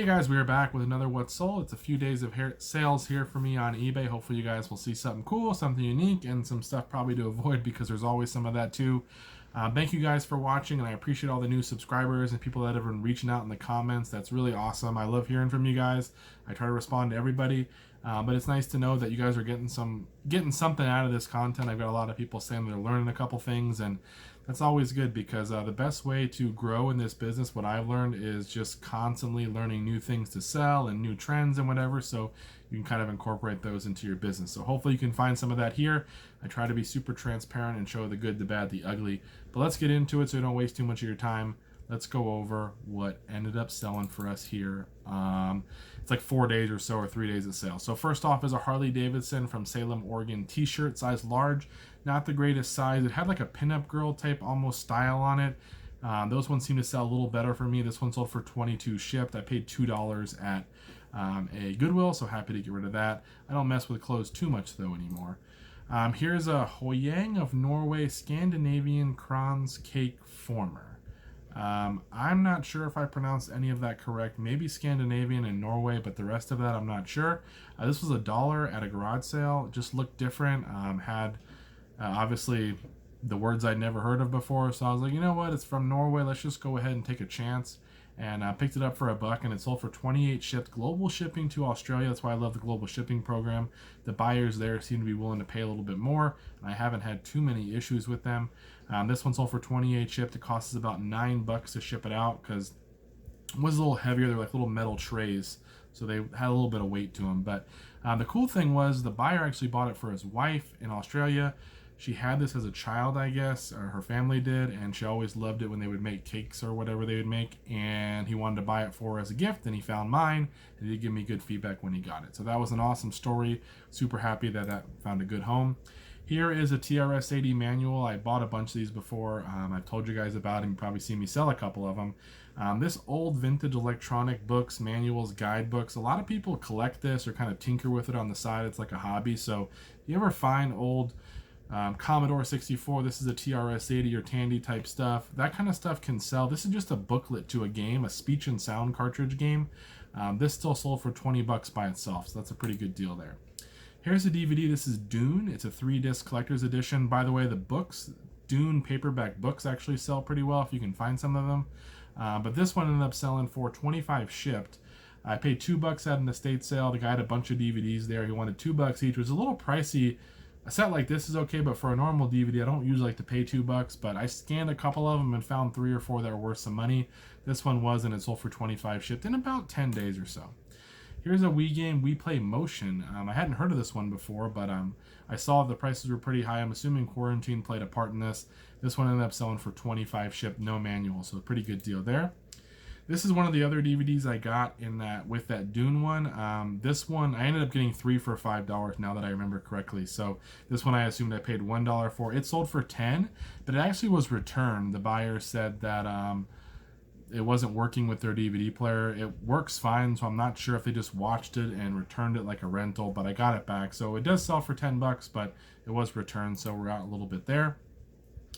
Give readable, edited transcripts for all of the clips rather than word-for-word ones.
Guys, we are back with another What's Sold. It's a few days of sales here for me on eBay. Hopefully you guys will see something cool, something unique, and some stuff probably to avoid because there's always some of that too. Thank you guys for watching, and I appreciate all the new subscribers and people that have been reaching out in the comments. That's really awesome. I love hearing from you guys. I try to respond to everybody, but it's nice to know that you guys are getting something out of this content. I've got a lot of people saying they're learning a couple things, and that's always good because the best way to grow in this business, what I've learned, is just constantly learning new things to sell and new trends and whatever, so you can kind of incorporate those into your business. So hopefully you can find some of that here. I try to be super transparent and show the good, the bad, the ugly. But let's get into it so you don't waste too much of your time. Let's go over what ended up selling for us here. It's like 4 days or so, or 3 days of sale. So first off is a Harley Davidson from Salem, Oregon t-shirt, size large. Not the greatest size. It had like a pinup girl type almost style on it. Those ones seem to sell a little better for me. This one sold for $22 shipped. I paid $2 at a Goodwill, so happy to get rid of that. I don't mess with clothes too much though anymore. Here's a Halogen of Norway Scandinavian Kranz cake former. I'm not sure if I pronounced any of that correct. Maybe Scandinavian and Norway, but the rest of that I'm not sure. This was $1 at a garage sale. It just looked different. Had obviously the words I'd never heard of before, so I was like, you know what, it's from Norway, let's just go ahead and take a chance. And I picked it up for $1, and it sold for 28 shipped. Global shipping to Australia. That's why I love the global shipping program. The buyers there seem to be willing to pay a little bit more, and I haven't had too many issues with them. This one sold for 28 shipped. It costs us about $9 to ship it out because it was a little heavier. They're like little metal trays, so they had a little bit of weight to them. But the cool thing was the buyer actually bought it for his wife in Australia. She had this as a child, I guess, or her family did, and she always loved it when they would make cakes or whatever they would make, and he wanted to buy it for her as a gift, and he found mine, and he did give me good feedback when he got it. So that was an awesome story. Super happy that that found a good home. Here is a Trs-80 Manual. I bought a bunch of these before. I've told you guys about them. You've probably seen me sell a couple of them. This old vintage electronic books, manuals, guidebooks. A lot of people collect this or kind of tinker with it on the side. It's like a hobby. So if you ever find old Commodore 64, this is a Trs-80 or Tandy type stuff. That kind of stuff can sell. This is just a booklet to a game, a speech and sound cartridge game. This still sold for $20 by itself, so that's a pretty good deal there. Here's a DVD. This is Dune. It's a 3-disc collector's edition. By the way, the books, Dune paperback books, actually sell pretty well if you can find some of them. But this one ended up selling for $25 shipped. I paid $2 at an estate sale. The guy had a bunch of DVDs there. He wanted $2 each. It was a little pricey. A set like this is okay, but for a normal DVD, I don't usually like to pay $2, but I scanned a couple of them and found 3 or 4 that were worth some money. This one was, and it sold for $25 shipped in about 10 days or so. Here's a Wii game, We Play Motion. I hadn't heard of this one before, but I saw the prices were pretty high. I'm assuming quarantine played a part in this. This one ended up selling for $25 shipped, no manual, so a pretty good deal there. This is one of the other DVDs I got in that with that Dune one. This one, I ended up getting 3 for $5 now that I remember correctly. So this one I assumed I paid $1 for. It sold for $10, but it actually was returned. The buyer said that it wasn't working with their DVD player. It works fine, so I'm not sure if they just watched it and returned it like a rental, but I got it back. So it does sell for $10, but it was returned, so we're out a little bit there.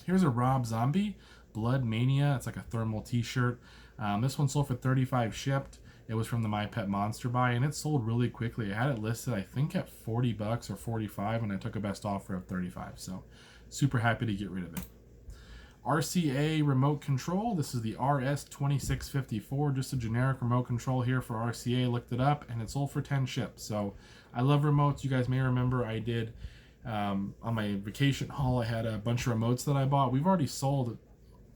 Here's a Rob Zombie, Blood Mania. It's like a thermal t-shirt. This one sold for $35 shipped. It was from the My Pet Monster buy, and it sold really quickly. I had it listed, I think, at $40 or $45, and I took a best offer of $35. So super happy to get rid of it. RCA Remote Control. This is the RS2654, just a generic remote control here for RCA. Looked it up, and it sold for 10 shipped. So I love remotes. You guys may remember I did on my vacation haul, I had a bunch of remotes that I bought. We've already sold,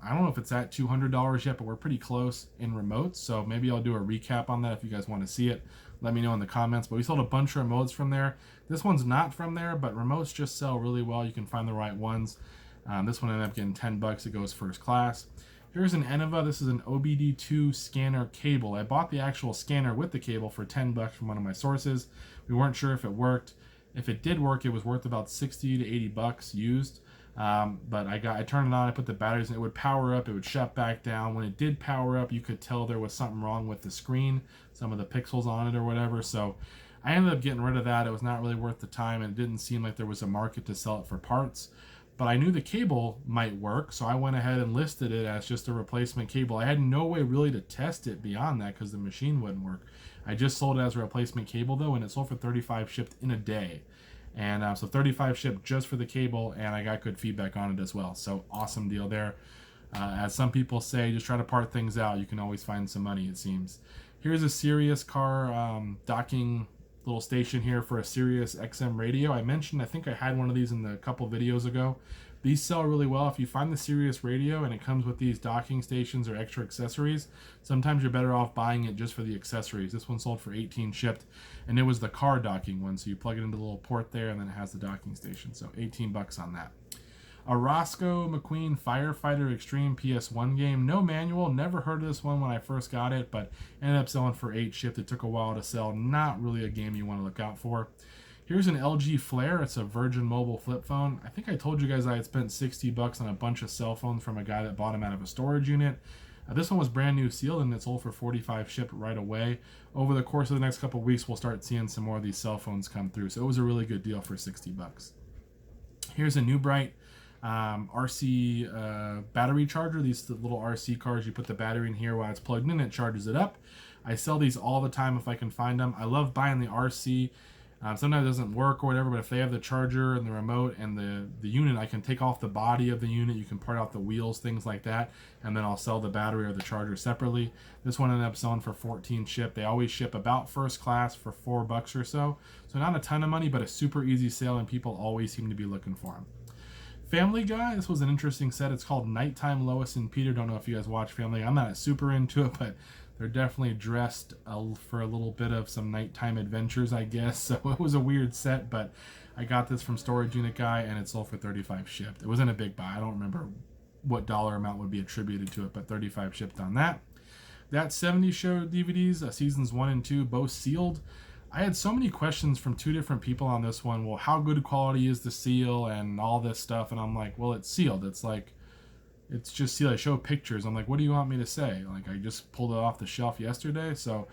I don't know if it's at $200 yet, but we're pretty close in remotes. So maybe I'll do a recap on that if you guys want to see it. Let me know in the comments. But we sold a bunch of remotes from there. This one's not from there, but remotes just sell really well. You can find the right ones. This one ended up getting $10. It goes first class. Here's an Enova. This is an OBD2 scanner cable. I bought the actual scanner with the cable for $10 from one of my sources. We weren't sure if it worked. If it did work, it was worth about $60 to $80 used. But I turned it on, I put the batteries in, it would power up, it would shut back down. When it did power up, you could tell there was something wrong with the screen, some of the pixels on it or whatever. So I ended up getting rid of that. It was not really worth the time, and it didn't seem like there was a market to sell it for parts. but I knew the cable might work, so I went ahead and listed it as just a replacement cable. I had no way really to test it beyond that because the machine wouldn't work. I just sold it as a replacement cable though, and it sold for $35 shipped in a day. And so $35 shipped just for the cable, and I got good feedback on it as well. So awesome deal there. As some people say, just try to part things out. You can always find some money, it seems. Here's a Sirius car docking little station here for a Sirius XM radio. I mentioned, I think I had one of these in a couple videos ago. These sell really well. If you find the Sirius radio and it comes with these docking stations or extra accessories, sometimes you're better off buying it just for the accessories. This one sold for $18 shipped, and it was the car docking one. So you plug it into the little port there, and then it has the docking station. So $18 on that. A Roscoe McQueen Firefighter Extreme PS1 game. No manual. Never heard of this one when I first got it, but ended up selling for $8 shipped. It took a while to sell. Not really a game you want to look out for. Here's an LG Flare. It's a Virgin Mobile flip phone. I think I told you guys I had spent $60 on a bunch of cell phones from a guy that bought them out of a storage unit. This one was brand new sealed, and it sold for $45 shipped right away. Over the course of the next couple of weeks, we'll start seeing some more of these cell phones come through. So it was a really good deal for $60. Here's a New Bright RC battery charger. These little RC cars, you put the battery in here while it's plugged in, it charges it up. I sell these all the time if I can find them. I love buying the RC. Sometimes it doesn't work or whatever, but if they have the charger and the remote and the unit, I can take off the body of the unit. You can part out the wheels, things like that, and then I'll sell the battery or the charger separately. This one ended up selling for $14 shipped. They always ship about first class for $4 or so. So not a ton of money, but a super easy sale, and people always seem to be looking for them. Family Guy, this was an interesting set. It's called Nighttime Lois and Peter. Don't know if you guys watch Family Guy. I'm not super into it, but they're definitely dressed for a little bit of some nighttime adventures, I guess. So it was a weird set, but I got this from Storage Unit Guy, and it sold for $35 shipped. It wasn't a big buy. I don't remember what dollar amount would be attributed to it, but $35 shipped on that. That 70 show DVDs, seasons 1 and 2, both sealed. I had so many questions from two different people on this one. Well, how good quality is the seal and all this stuff? And I'm like, well, it's sealed. It's like, it's just sealed. I show pictures. I'm like, what do you want me to say? Like, I just pulled it off the shelf yesterday. So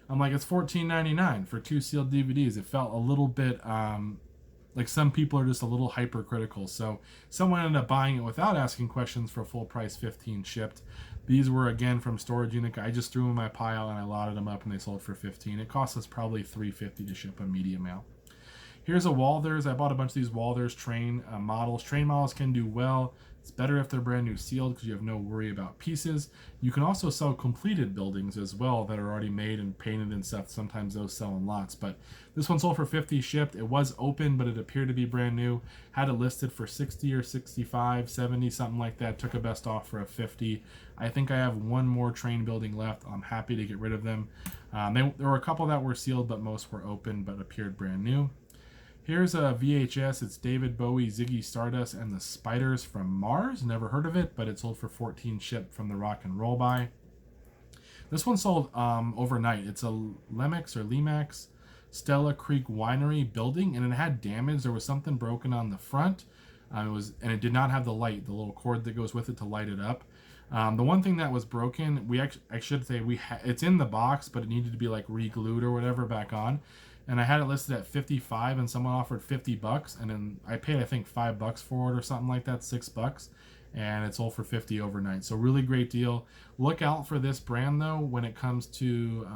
I'm like, it's $14.99 for 2 sealed DVDs. It felt a little bit like some people are just a little hypercritical. So someone ended up buying it without asking questions for full price, $15 shipped. These were, again, from Storage Unit. I just threw them in my pile and I lotted them up, and they sold for $15. It cost us probably $3.50 to ship a medium mail. Here's a Walthers. I bought a bunch of these Walthers train models. Train models can do well. It's better if they're brand new sealed because you have no worry about pieces. You can also sell completed buildings as well that are already made and painted and stuff. Sometimes those sell in lots. But this one sold for $50 shipped. It was open, but it appeared to be brand new. Had it listed for $60 or $65, $70, something like that. Took a best off for a $50. I think I have one more train building left. I'm happy to get rid of them. There were a couple that were sealed, but most were open but appeared brand new. Here's a VHS. It's David Bowie, Ziggy Stardust, and the Spiders from Mars. Never heard of it, but it sold for $14 shipped from the Rock and Roll Buy. This one sold overnight. It's a Lemax Stella Creek Winery building, and it had damage. There was something broken on the front. It did not have the light, the little cord that goes with it to light it up. The one thing that was broken, it's in the box, but it needed to be like re-glued or whatever back on. And I had it listed at $55, and someone offered $50, and then I paid, I think, $5 for it or something like that, $6, and it sold for $50 overnight. So really great deal. Look out for this brand though when it comes to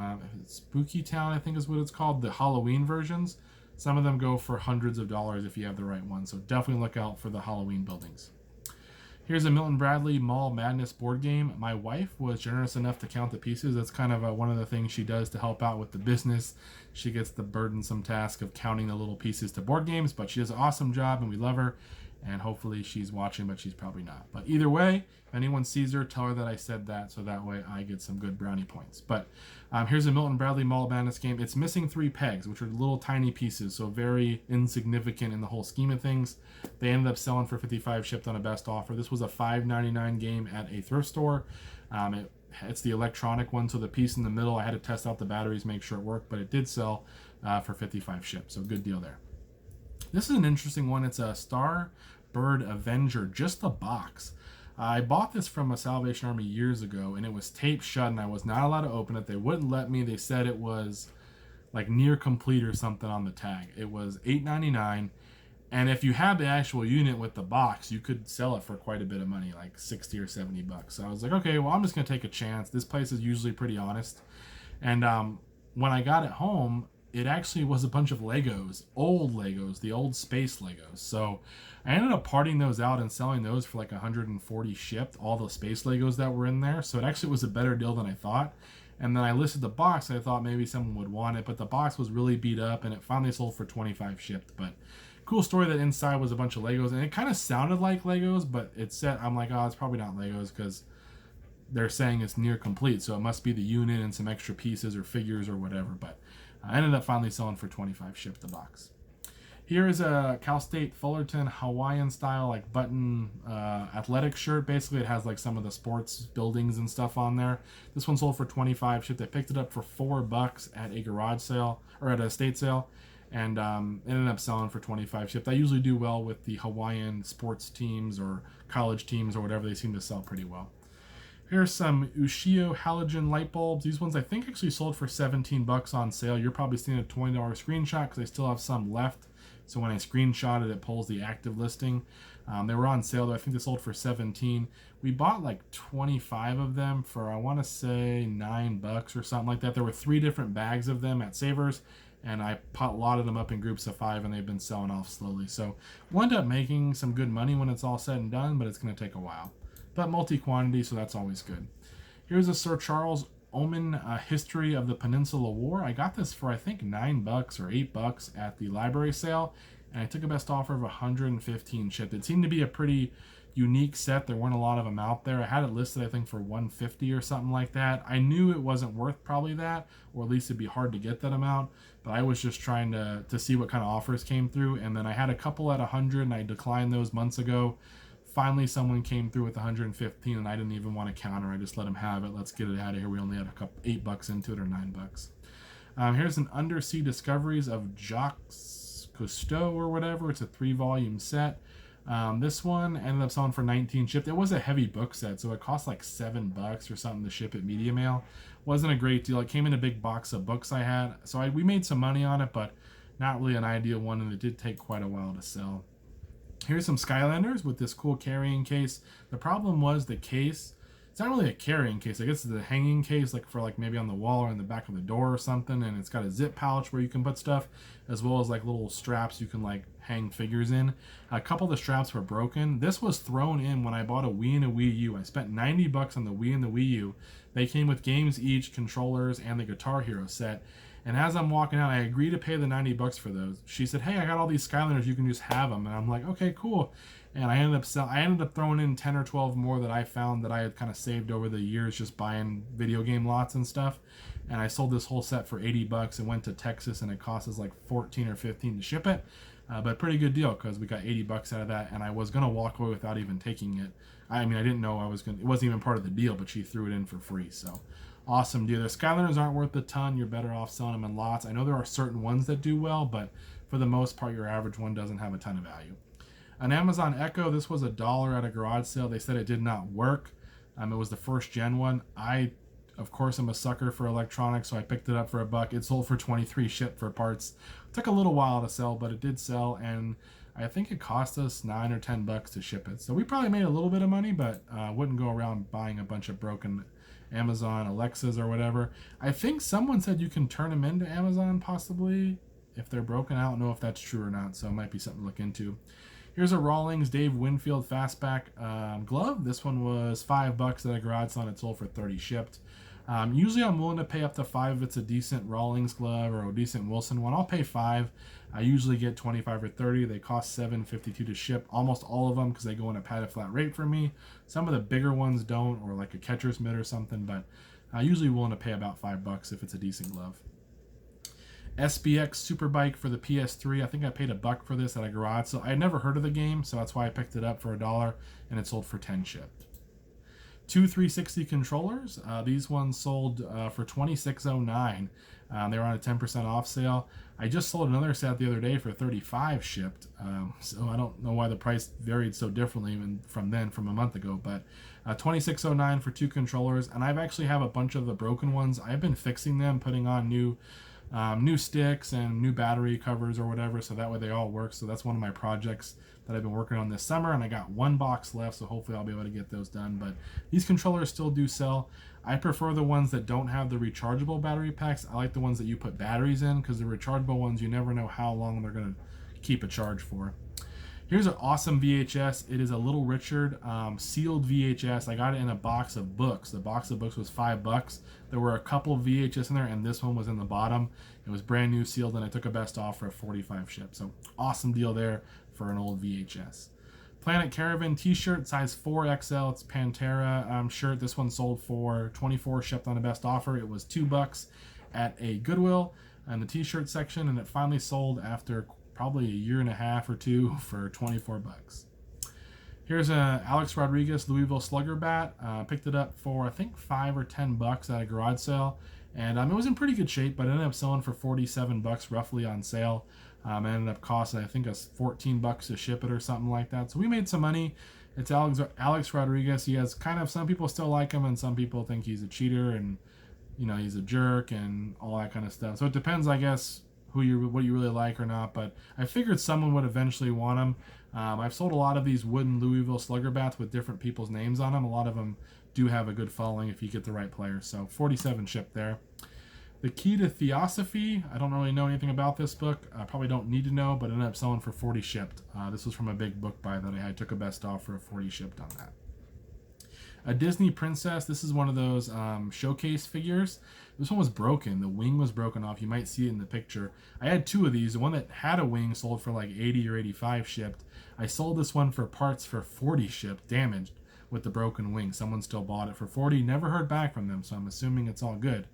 Spooky Town, I think is what it's called, the Halloween versions. Some of them go for hundreds of dollars if you have the right one. So definitely look out for the Halloween buildings. Here's a Milton Bradley Mall Madness board game. My wife was generous enough to count the pieces. That's kind of one of the things she does to help out with the business. She gets the burdensome task of counting the little pieces to board games, but she does an awesome job, and we love her. And hopefully she's watching, but she's probably not. But either way, if anyone sees her, tell her that I said that, so that way I get some good brownie points. But here's a Milton Bradley Mall Madness game. It's missing 3 pegs, which are little tiny pieces, so very insignificant in the whole scheme of things. They ended up selling for $55 shipped on a best offer. This was a $5.99 game at a thrift store. It's the electronic one, so the piece in the middle, I had to test out the batteries, make sure it worked, but it did sell for $55 shipped, so good deal there. This is an interesting one. It's a Starbird Avenger, just the box. I bought this from a Salvation Army years ago, and it was taped shut, and I was not allowed to open it. They wouldn't let me. They said it was like near complete or something on the tag. It was $8.99, And if you had the actual unit with the box, you could sell it for quite a bit of money, like 60 or 70 bucks. So I was like, okay, well, I'm just going to take a chance. This place is usually pretty honest. And when I got it home, it actually was a bunch of Legos, old Legos, the old space Legos. So I ended up parting those out and selling those for like 140 shipped, all the space Legos that were in there. So it actually was a better deal than I thought. And then I listed the box. I thought maybe someone would want it, but the box was really beat up, and it finally sold for 25 shipped. But cool story that inside was a bunch of Legos, and it kind of sounded like Legos, but it said, I'm like, oh, it's probably not Legos because they're saying it's near complete, so it must be the unit and some extra pieces or figures or whatever. But I ended up finally selling for 25 shipped the box. Here is a Cal State Fullerton Hawaiian style like button athletic shirt. Basically, it has like some of the sports buildings and stuff on there. This one sold for 25 shipped. I picked it up for $4 at a garage sale or at a estate sale, and ended up selling for 25 shipped. I usually do well with the Hawaiian sports teams or college teams or whatever. They seem to sell pretty well. Here's some Ushio halogen light bulbs. These ones I think actually sold for 17 bucks on sale. You're probably seeing a $20 screenshot because I still have some left. So when I screenshot it, it pulls the active listing. They were on sale though. I think they sold for 17. We bought like 25 of them for, I want to say $9 or something like that. There were 3 different bags of them at Savers, and I lotted them up in groups of 5, and they've been selling off slowly. So we'll end up making some good money when it's all said and done, but it's going to take a while. But multi-quantity, so that's always good. Here's a Sir Charles Oman History of the Peninsula War. I got this for I think $9 or $8 at the library sale, and I took a best offer of 115 shipped. It seemed to be a pretty unique set. There weren't a lot of them out there. I had it listed I think for 150 or something like that. I knew it wasn't worth probably that, or at least it'd be hard to get that amount, but I was just trying to see what kind of offers came through. And then I had a couple at 100 and I declined those months ago. Finally, someone came through with 115, and I didn't even want to counter. I just let him have it. Let's get it out of here. We only had a couple $8 into it, or $9. Here's an Undersea Discoveries of Jacques Cousteau or whatever. It's a 3-volume set. This one ended up selling for 19 shipped. It was a heavy book set, so it cost like $7 or something to ship at Media Mail. Wasn't a great deal. It came in a big box of books I had, so we made some money on it, but not really an ideal one, and it did take quite a while to sell. Here's some Skylanders with this cool carrying case. The problem was the case. It's not really a carrying case. I guess it's a hanging case, like for like maybe on the wall or in the back of the door or something. And it's got a zip pouch where you can put stuff, as well as like little straps you can like hang figures in. A couple of the straps were broken. This was thrown in when I bought a Wii and a Wii U. I spent 90 bucks on the Wii and the Wii U. They came with games each, controllers, and the Guitar Hero set. And as I'm walking out, I agreed to pay the 90 bucks for those. She said, hey, I got all these Skylanders, you can just have them. And I'm like, okay, cool. And I ended up throwing in 10 or 12 more that I found that I had kind of saved over the years just buying video game lots and stuff. And I sold this whole set for 80 bucks. It went to Texas, and it cost us like 14 or 15 to ship it. But pretty good deal because we got 80 bucks out of that, and I was going to walk away without even taking it. I mean, I didn't know it wasn't even part of the deal, but she threw it in for free. So awesome deal. The Skylanders aren't worth a ton. You're better off selling them in lots. I know there are certain ones that do well, but for the most part, your average one doesn't have a ton of value. An Amazon Echo, this was $1 at a garage sale. They said it did not work. It was the first gen one. Of course, I'm a sucker for electronics, so I picked it up for $1. It sold for 23 shipped for parts. It took a little while to sell, but it did sell, and I think it cost us $9 or $10 to ship it. So we probably made a little bit of money, but wouldn't go around buying a bunch of broken Amazon Alexas or whatever. I think someone said you can turn them into Amazon possibly if they're broken. I don't know if that's true or not, so it might be something to look into. Here's a Rawlings Dave Winfield Fastback glove. This one was $5 at a garage sale, and it sold for 30 shipped. Usually I'm willing to pay up to $5 if it's a decent Rawlings glove or a decent Wilson one. I'll pay $5. I usually get 25 or 30. They cost $7.52 to ship. Almost all of them because they go in a padded flat rate for me. Some of the bigger ones don't, or like a catcher's mitt or something, but I usually willing to pay about $5 if it's a decent glove. SBX Superbike for the PS3. I think I paid $1 for this at a garage. So I had never heard of the game, so that's why I picked it up for $1, and it sold for 10 shipped. 2 360 controllers. These ones sold for $26.09. They were on a 10% off sale. I just sold another set the other day for $35 shipped. So I don't know why the price varied so differently even from a month ago. But $26.09 for 2 controllers. And I've actually have a bunch of the broken ones. I've been fixing them, putting on new new sticks and new battery covers or whatever, so that way they all work. So that's one of my projects that I've been working on this summer, and I got one box left, so hopefully I'll be able to get those done. But these controllers still do sell. I prefer the ones that don't have the rechargeable battery packs. I like the ones that you put batteries in, because the rechargeable ones, you never know how long they're going to keep a charge for. Here's an awesome VHS. It is a Little Richard sealed VHS. I got it in a box of books. The box of books was $5. There were a couple VHS in there, and this one was in the bottom. It was brand new, sealed, and I took a best offer of 45 ship. So awesome deal there for an old VHS. Planet Caravan t-shirt, size 4XL. It's Pantera shirt. This one sold for 24 shipped on a best offer. It was $2 at a Goodwill in the t-shirt section, and it finally sold after probably a year and a half or two for 24 bucks. Here's a Alex Rodriguez Louisville Slugger bat. Picked it up for I think $5 or $10 at a garage sale, and it was in pretty good shape, but it ended up selling for 47 bucks roughly on sale. It ended up costing I think us 14 bucks to ship it or something like that. So we made some money. It's Alex Rodriguez. He has kind of, some people still like him and some people think he's a cheater and he's a jerk and all that kind of stuff. So it depends, I guess, what you really like or not, but I figured someone would eventually want them. I've sold a lot of these wooden Louisville Slugger bats with different people's names on them. A lot of them do have a good following if you get the right player. So 47 shipped there. The Key to Theosophy. I don't really know anything about this book. I probably don't need to know, but it ended up selling for 40 shipped. This was from a big book buy that I had. Took a best offer of 40 shipped on that. A Disney Princess. This is one of those showcase figures. This one was broken. The wing was broken off. You might see it in the picture. I had two of these. The one that had a wing sold for like 80 or 85 shipped. I sold this one for parts for 40 shipped, damaged with the broken wing. Someone still bought it for 40. Never heard back from them, so I'm assuming it's all good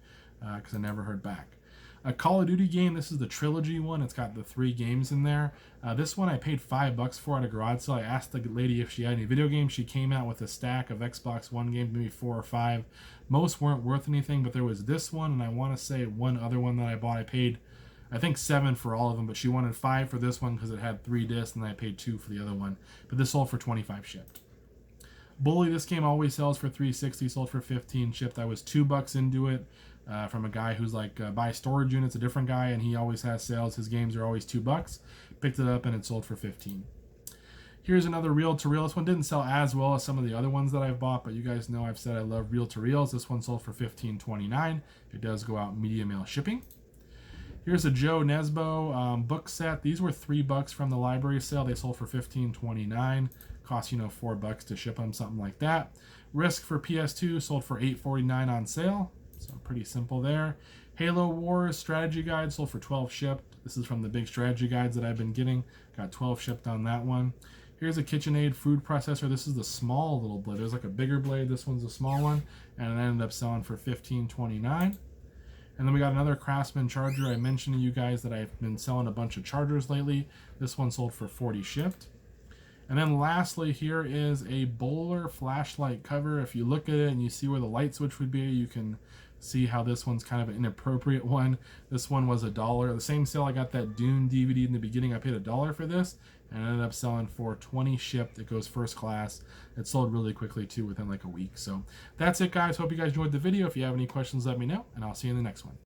because I never heard back. A Call of Duty game. This is the trilogy one. It's got the 3 games in there. This one I paid $5 for at a garage sale. I asked the lady if she had any video games. She came out with a stack of Xbox One games, maybe 4 or 5. Most weren't worth anything, but there was this one, and I want to say one other one that I bought. I paid, I think, $7 for all of them, but she wanted $5 for this one because it had 3 discs, and I paid $2 for the other one. But this sold for 25 shipped. Bully. This game always sells for $3.60. Sold for 15 shipped. I was $2 into it. From a guy who's like buy storage units, a different guy, and he always has sales. His games are always $2. Picked it up and it sold for 15. Here's another reel-to-reel. This one didn't sell as well as some of the other ones that I've bought, but you guys know I've said I love reel-to-reels. This one sold for $15.29. It does go out media mail shipping. Here's a Joe Nesbo book set. These were $3 from the library sale. They sold for $15.29. Cost $4 to ship them, something like that. Risk for PS2 sold for $8.49 on sale. So pretty simple there. Halo Wars strategy guide sold for 12 shipped. This is from the big strategy guides that I've been getting. Got 12 shipped on that one. Here's a Kitchenaid food processor. This is the small little blade. There's like a bigger blade. This one's a small one. And it ended up selling for $15.29. And then we got another Craftsman charger. I mentioned to you guys that I've been selling a bunch of chargers lately. This one sold for 40 shipped. And then lastly, here is a Bowler flashlight cover. If you look at it and you see where the light switch would be, you can see how this one's kind of an inappropriate one. This one was $1. The same sale I got that Dune DVD in the beginning. I paid $1 for this and ended up selling for 20 shipped. It goes first class. It sold really quickly too, within like a week. So that's it, guys. Hope you guys enjoyed the video. If you have any questions, let me know, and I'll see you in the next one.